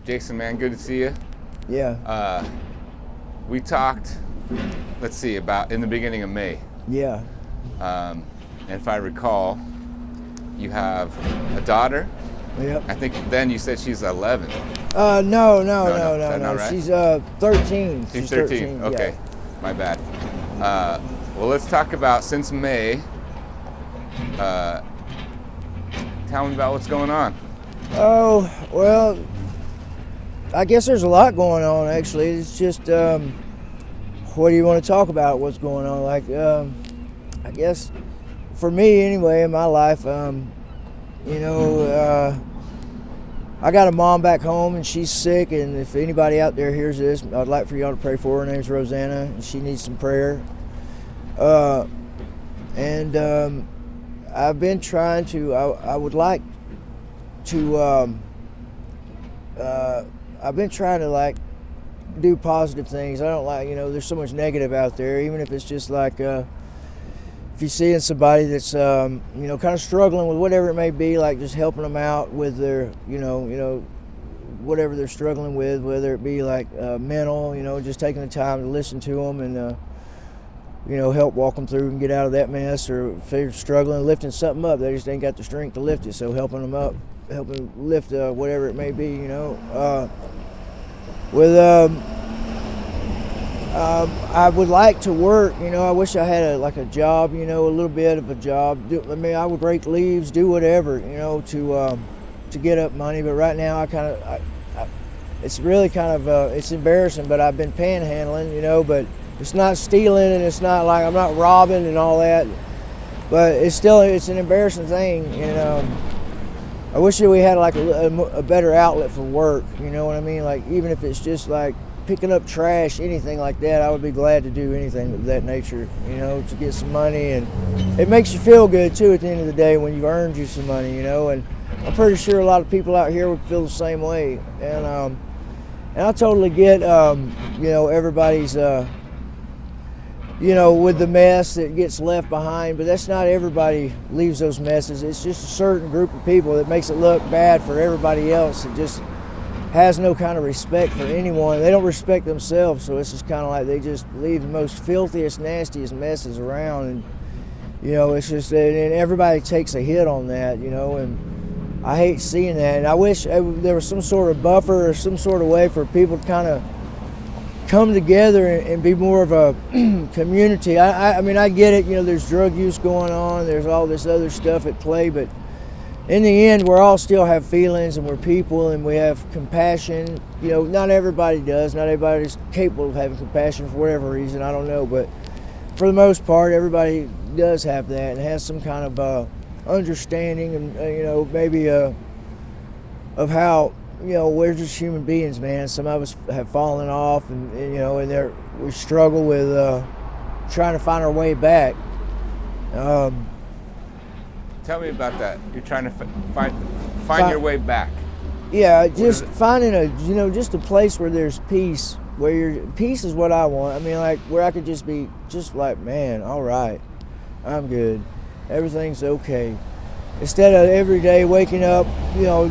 Jason, man, good to see you. Yeah. We talked, let's see, about in the beginning of May. Yeah. And if I recall, you have a daughter. Yep. I think then you said she's 11. No. Right? She's 13. She's 13. Okay, yeah. My bad. Well, let's talk about since May. Tell me about what's going on. Oh, well, I guess there's a lot going on, actually. It's just, what do you want to talk about, what's going on? Like, I guess, for me anyway, in my life, I got a mom back home and she's sick, and if anybody out there hears this, I'd like for y'all to pray for her. Her name's Rosanna, and she needs some prayer. I've been trying to, I would like to, I've been trying to like do positive things. I don't like, there's so much negative out there, even if it's just like, if you're seeing somebody that's, kind of struggling with whatever it may be, like just helping them out with their, whatever they're struggling with, whether it be like mental, just taking the time to listen to them and, help walk them through and get out of that mess, or if they're struggling lifting something up, they just ain't got the strength to lift it, so helping them up, helping lift whatever it may be, I would like to work, I wish I had a job, a little bit of a job. I would rake leaves, do whatever, to get up money, but right now it's really kind of, it's embarrassing, but I've been panhandling, but it's not stealing, and it's not like I'm not robbing and all that, but it's an embarrassing thing, I wish that we had like a better outlet for work, you know what I mean? Like, even if it's just like picking up trash, anything like that, I would be glad to do anything of that nature, to get some money, and it makes you feel good too at the end of the day when you've earned you some money, and I'm pretty sure a lot of people out here would feel the same way, and I totally get, everybody's, with the mess that gets left behind, but that's not everybody leaves those messes. It's just a certain group of people that makes it look bad for everybody else. It just has no kind of respect for anyone. They don't respect themselves, so it's just kind of like they just leave the most filthiest, nastiest messes around, and it's just, and everybody takes a hit on that, and I hate seeing that, and I wish there was some sort of buffer or some sort of way for people to kind of come together and be more of a community. I mean, I get it, there's drug use going on, there's all this other stuff at play, but in the end, we all still have feelings, and we're people, and we have compassion. Not everybody does. Not everybody's capable of having compassion for whatever reason, I don't know, but for the most part, everybody does have that and has some kind of understanding and, maybe of how, we're just human beings, man. Some of us have fallen off, and we struggle with trying to find our way back. Tell me about that. You're trying to find your way back. Yeah, just finding just a place where there's peace. Peace is what I want. I mean, like, where I could just be just like, man, all right, I'm good. Everything's okay. Instead of every day waking up,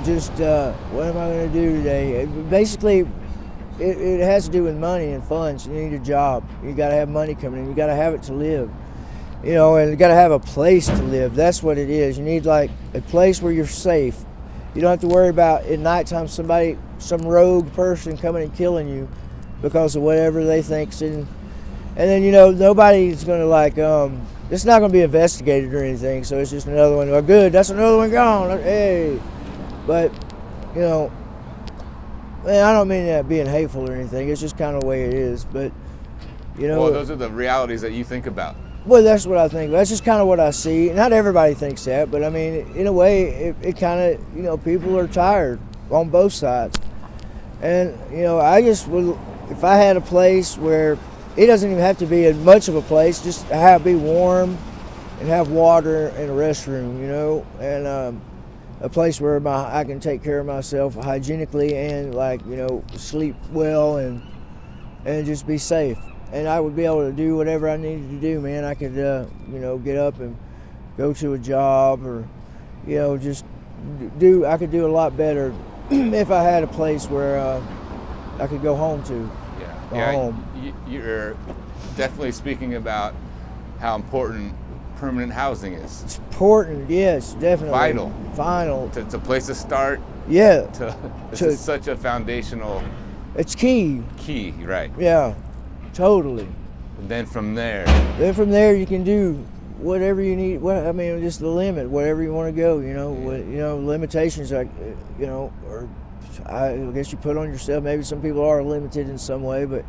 just what am I going to do today? Basically, it has to do with money and funds. You need a job. You got to have money coming in. You got to have it to live. And you got to have a place to live. That's what it is. You need like a place where you're safe. You don't have to worry about at nighttime some rogue person coming and killing you because of whatever they think's in. And then nobody's going to like. It's not going to be investigated or anything. So it's just another one. Oh, good. That's another one gone. Hey, but man, I don't mean that being hateful or anything. It's just kind of the way it is. But well, those are the realities that you think about. Well, that's what I think. That's just kind of what I see. Not everybody thinks that, but I mean, in a way, it kind of, people are tired on both sides. And, I just would, if I had a place where it doesn't even have to be much of a place, just have it be warm and have water and a restroom, and a place where I can take care of myself hygienically and sleep well and just be safe. And I would be able to do whatever I needed to do, man. I could, get up and go to a job, or, I could do a lot better if I had a place where I could go home to. Home. You're definitely speaking about how important permanent housing is. It's important, yes, definitely. Vital. It's a place to start. Yeah. This is such a foundational. It's key. Key, right? Yeah, totally. And then from there. You can do whatever you need. Just the limit, whatever you want to go. Limitations like, or I guess you put on yourself. Maybe some people are limited in some way, but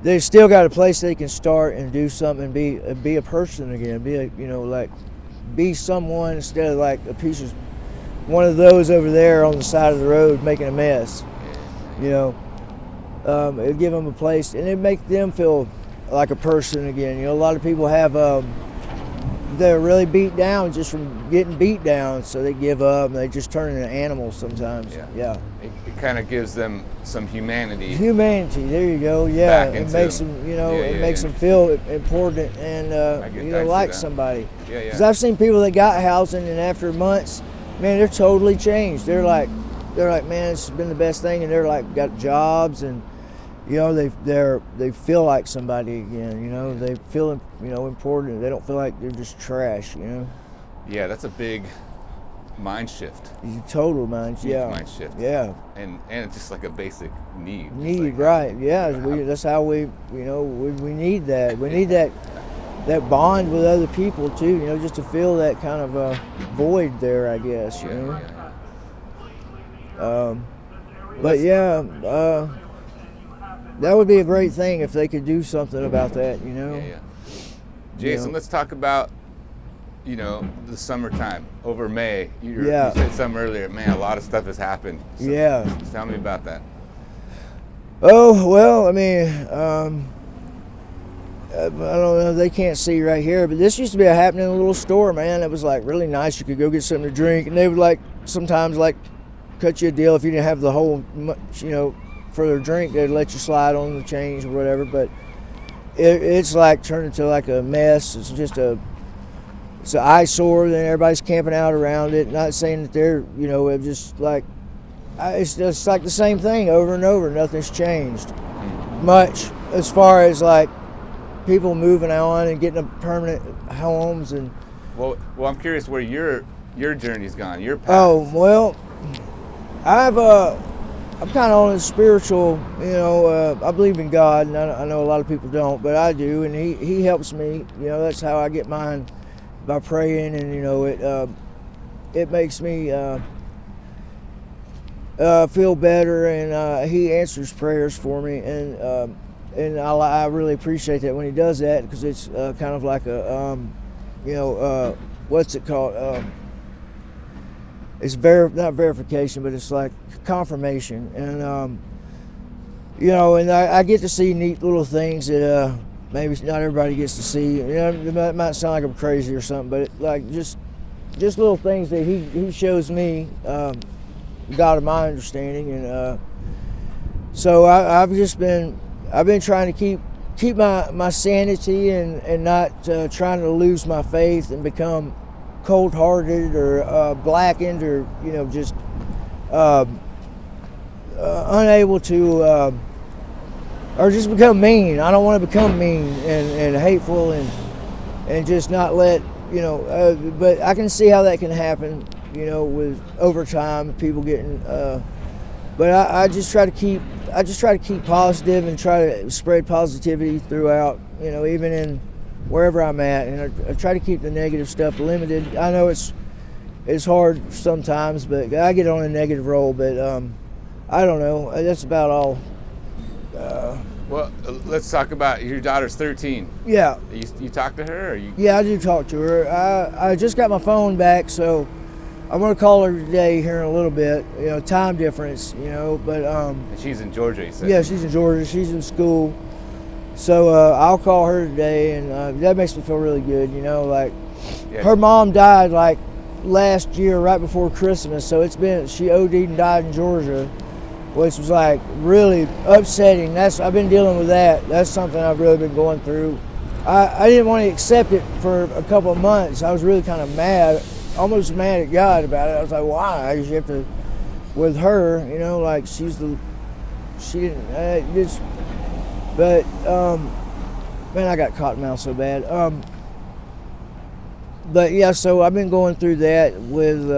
they still got a place they can start and do something and be a person again. Be someone instead of like a piece of one of those over there on the side of the road making a mess. It'd give them a place and it make them feel like a person again. A lot of people have they're really beat down just from getting beat down, so they give up and they just turn into animals sometimes. Yeah. It kind of gives them some humanity. There you go. Yeah, it makes them, makes them feel important and like somebody. Yeah. Because I've seen people that got housing and after months, man, they're totally changed. They're like, man, it's been the best thing, and they're like got jobs and. They feel like somebody again. They feel important. They don't feel like they're just trash. Yeah, that's a big mind shift. Total mind shift. Yeah. Mind shift. Yeah. And it's just like a basic need. Right? Yeah. That's how we need that. We need that bond with other people too. Just to fill that kind of void there, I guess. That would be a great thing if they could do something about that, Yeah. Jason, let's talk about, the summertime over May. You said something earlier. Man, a lot of stuff has happened. So tell me about that. Oh, well, I don't know. They can't see right here, but this used to be a happening little store, man. It was like really nice. You could go get something to drink, and they would sometimes cut you a deal if you didn't have the whole, for their drink. They'd let you slide on the change or whatever, but it's turned into a mess. It's just it's an eyesore. Then everybody's camping out around it. Not saying that they're it's just like the same thing over and over. Nothing's changed much as far as people moving on and getting permanent homes and. Well, I'm curious where your journey's gone. Your path. Oh well, I'm kind of on a spiritual, I believe in God, and I know a lot of people don't, but I do, and He helps me. That's how I get mine, by praying, and it makes me feel better, and He answers prayers for me, and I really appreciate that when He does that, because it's kind of like a, what's it called? It's not verification, but it's like confirmation, and and I get to see neat little things that maybe not everybody gets to see. It might sound like I'm crazy or something, but just little things that he shows me, God of my understanding, and so I've been trying to keep my sanity and not trying to lose my faith and become cold-hearted or blackened or just unable to or just become mean. I don't want to become mean and hateful and just not let but I can see how that can happen with over time, people getting but I just try to keep positive and try to spread positivity throughout, even in wherever I'm at, and I try to keep the negative stuff limited. I know it's hard sometimes, but I get on a negative roll, but I don't know. That's about all. Well, let's talk about your daughter's 13. Yeah. You talk to her? Or you? Yeah, I do talk to her. I just got my phone back, so I'm going to call her today here in a little bit. Time difference, but... And she's in Georgia, you said? Yeah, she's in Georgia. She's in school. So I'll call her today, and that makes me feel really good, Her mom died last year right before Christmas, so she OD'd and died in Georgia, which was really upsetting. I've been dealing with that. That's something I've really been going through. I didn't want to accept it for a couple of months. I was really kind of mad, almost mad at God about it. I was like, why? You have to with her, like she didn't, but, man, I got cotton mouth so bad. But yeah, so I've been going through that with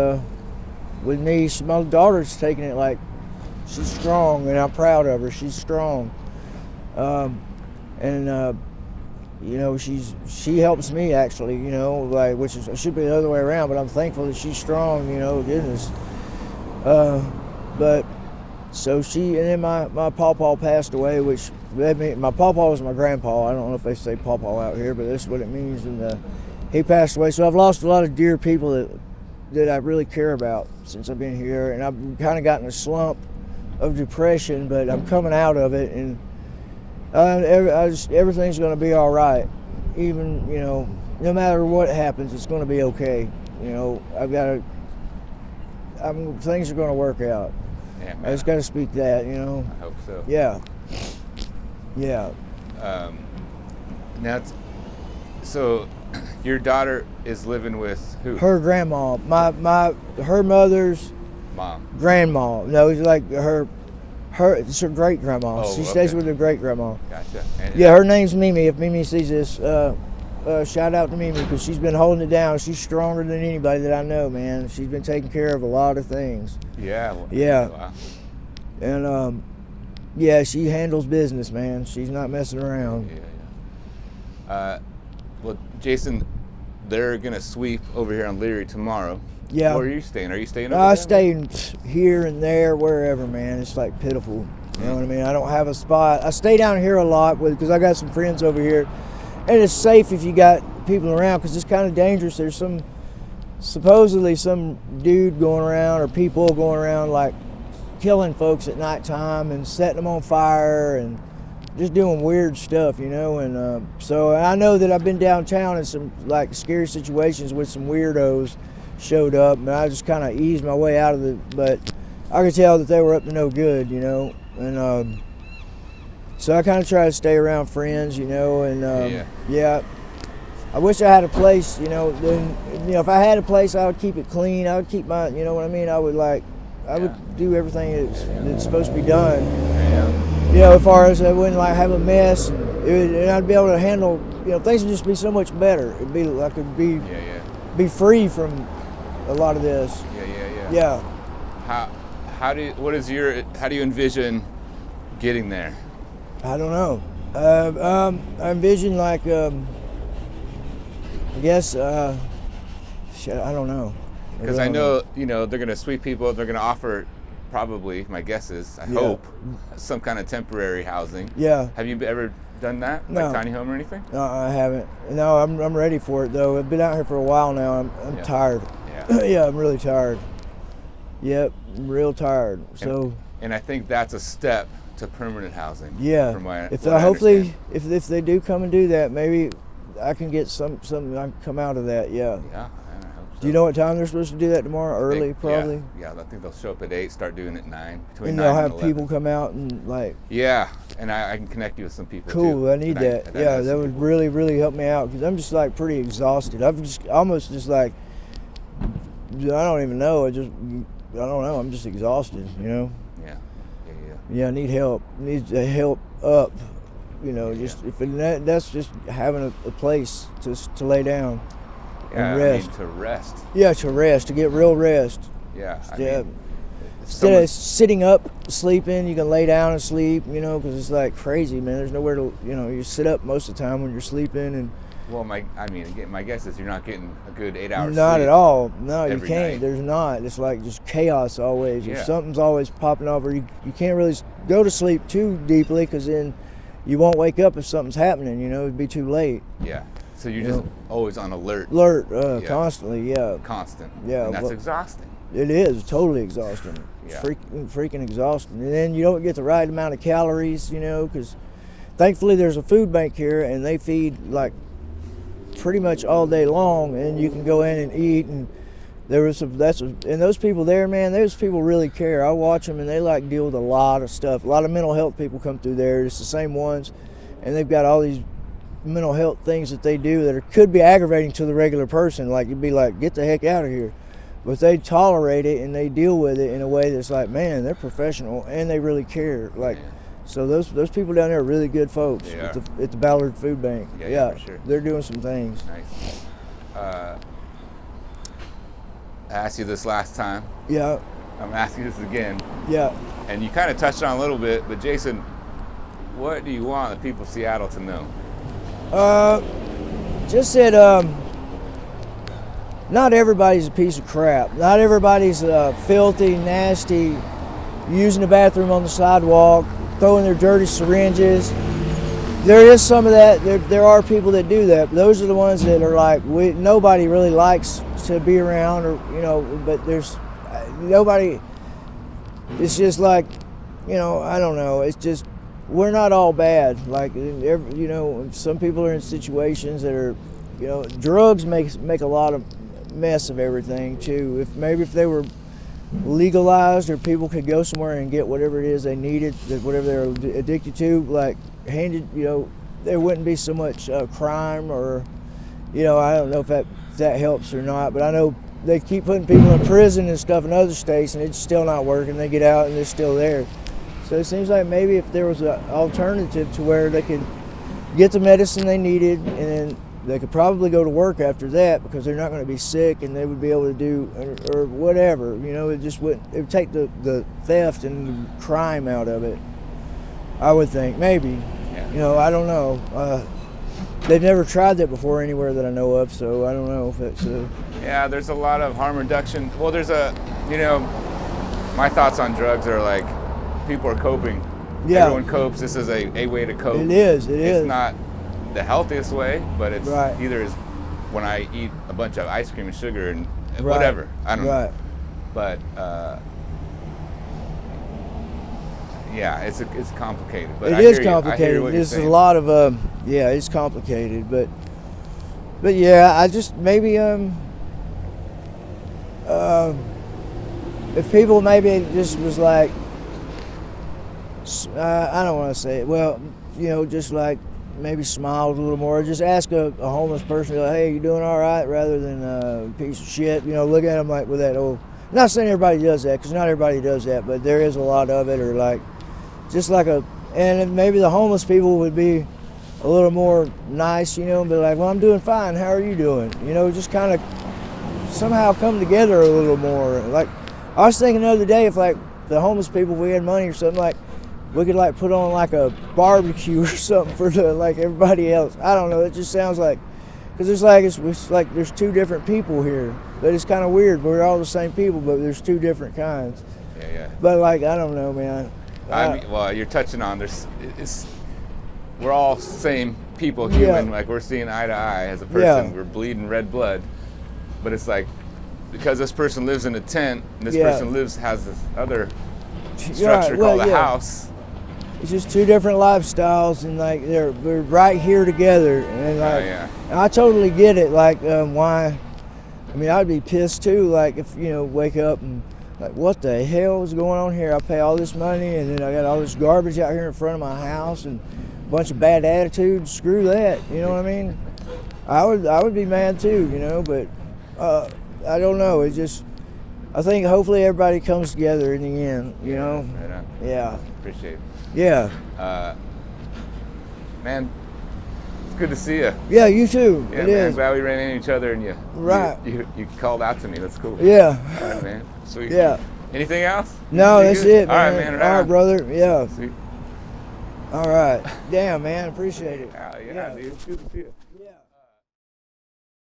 me. My daughter's taking it like she's strong, and I'm proud of her. She's strong. She helps me actually, like, which should be the other way around, but I'm thankful that she's strong, goodness. But so and then my pawpaw passed away, which my pawpaw was my grandpa. I don't know if they say pawpaw out here, but that's what it means. And he passed away. So I've lost a lot of dear people that I really care about since I've been here, and I've kind of gotten a slump of depression, but I'm coming out of it, and everything's going to be all right. Even, no matter what happens, it's going to be okay. Things are going to work out. Yeah, man. I just got to speak that, I hope so. Yeah. So your daughter is living with who? Her grandma, her mother's mom. Grandma. No, it's like it's her great grandma. Oh, she stays with her great grandma. Gotcha. Her name's Mimi. If Mimi sees this, shout out to Mimi, because she's been holding it down. She's stronger than anybody that I know, man. She's been taking care of a lot of things. Yeah. Wow. And she handles business, man. She's not messing around. Yeah. Well, Jason, they're gonna sweep over here on Leary tomorrow. Yeah. Where are you staying? Are you staying over there? I stay here and there, wherever, man. It's like pitiful. You know what I mean? I don't have a spot. I stay down here a lot because I got some friends over here, and it's safe if you got people around, because it's kind of dangerous. There's supposedly some dude going around, or people going around, like killing folks at nighttime and setting them on fire and just doing weird stuff, and so I know that I've been downtown in some like scary situations with some weirdos showed up, and I just kind of eased my way out of it, but I could tell that they were up to no good, and so I kind of try to stay around friends, and I wish I had a place, then, if I had a place, I would keep it clean. I would keep my, I would do everything that's supposed to be done. As far as I wouldn't like have a mess, and I'd be able to handle, things would just be so much better. It'd be, I could be free from a lot of this. Yeah. How do you envision getting there? I don't know. I envision like, I guess, I don't know. Because I know, they're going to sweep people. They're going to offer, probably, my guess is, I hope, some kind of temporary housing. Yeah. Have you ever done that? No. Like tiny home or anything? No, I haven't. No, I'm ready for it, though. I've been out here for a while now. I'm tired. Yeah, I'm really tired. Yep, I'm real tired. And I think that's a step to permanent housing. Yeah. From what hopefully, if they do come and do that, maybe I can get something. I can come out of that. Yeah. Yeah. I hope so. Do you know what time they're supposed to do that tomorrow? Early, probably. Yeah. I think they'll show up at 8, start doing it at 9. And they'll have people come out and like. Yeah, and I can connect you with some people. Cool. Too. I need that. That would really, really help me out, because I'm just like pretty exhausted. I'm just almost just like. I don't even know. I don't know. I'm just exhausted. Yeah. I need help. Need to help up. That's just having a place to lay down and rest. To rest. Yeah, to rest, to get real rest. Yeah. Instead of sitting up, sleeping, you can lay down and sleep. Because it's like crazy, man. There's nowhere to. You sit up most of the time when you're sleeping and. Well, my guess is you're not getting a good 8 hours sleep. Not at all. No, you can't. Night. There's not. It's like just chaos always. Yeah. Something's always popping up, or you can't really go to sleep too deeply, because then you won't wake up if something's happening. It'd be too late. Yeah. So you're just always on alert. Constantly. Yeah. Constant. Yeah. And that's exhausting. It is totally exhausting. Yeah. Freaking exhausting. And then you don't get the right amount of calories, because thankfully there's a food bank here, and they feed like pretty much all day long, and you can go in and eat. And and those people there, man, those people really care. I watch them, and they like deal with a lot of stuff. A lot of mental health people come through there. It's the same ones, and they've got all these mental health things that they do that could be aggravating to the regular person. Like, you'd be like, get the heck out of here. but they tolerate it and they deal with it in a way that's like, man, they're professional and they really care. Like, so those people down there are really good folks at the Ballard Food Bank. Yeah, for sure. They're doing some things. Nice. I asked you this last time. Yeah. I'm asking this again. Yeah. And you kind of touched on a little bit, but Jason, what do you want the people of Seattle to know? Just that not everybody's a piece of crap. Not everybody's filthy, nasty, using the bathroom on the sidewalk, throwing their dirty syringes. There is some of that. There are people that do that. But those are the ones that are like, nobody really likes to be around, or but there's nobody. It's just like, I don't know. It's just, we're not all bad. Like, some people are in situations that are, drugs make a lot of mess of everything too. If they were legalized, or people could go somewhere and get whatever it is they needed, whatever they're addicted to, like there wouldn't be so much crime, or I don't know if that helps or not, but I know they keep putting people in prison and stuff in other states and it's still not working. They get out and they're still there. So it seems like maybe if there was an alternative to where they could get the medicine they needed, and then they could probably go to work after that because they're not going to be sick, and they would be able to do or whatever. It just wouldn't. It would take the theft and the crime out of it. I would think maybe. Yeah. I don't know. They've never tried that before anywhere that I know of, so I don't know if it's. Yeah, there's a lot of harm reduction. Well, there's my thoughts on drugs are like, people are coping. Yeah. Everyone copes. This is a way to cope. It is. It's not the healthiest way, but it's right. Either is when I eat a bunch of ice cream and sugar and whatever. I don't know. But yeah, it's complicated. But it is complicated. There's a lot of it's complicated, but yeah, I just maybe if people maybe just was like, I don't want to say it. Well, just like maybe smiled a little more. Just ask a homeless person, hey, you doing all right? Rather than a piece of shit. Look at them like with that old. I'm not saying everybody does that, because not everybody does that, but there is a lot of it. Or like, just like and maybe the homeless people would be a little more nice, and be like, well, I'm doing fine. How are you doing? Just kind of somehow come together a little more. Like, I was thinking the other day, if like the homeless people, if we had money or something, like we could like put on like a barbecue or something for like everybody else. I don't know. It just sounds like, because it's like there's two different people here, but it's kind of weird. We're all the same people, but there's two different kinds. Yeah. But like, I don't know, man. Well, you're touching on we're all same people, human. Like, we're seeing eye to eye as a person. We're bleeding red blood, but it's like, because this person lives in a tent and this person has this other structure called a house. It's just two different lifestyles, and like we're right here together, and like and I totally get it. Like why? I mean, I'd be pissed too. Like if wake up and like, what the hell is going on here? I pay all this money, and then I got all this garbage out here in front of my house, and a bunch of bad attitudes. Screw that. You know what I mean? I would be mad too. But I don't know. It just, I think hopefully everybody comes together in the end. Right on. Yeah. Appreciate it. Yeah. Man, it's good to see you. Yeah, you too. Yeah, man, I'm glad we ran into each other and you called out to me. That's cool. Yeah. All right, man. Sweet. Yeah. Anything else? No, that's it, man. All right, man. All right, brother. Yeah. Sweet. All right. Damn, man. Appreciate it. Yeah, dude. It's good to see you.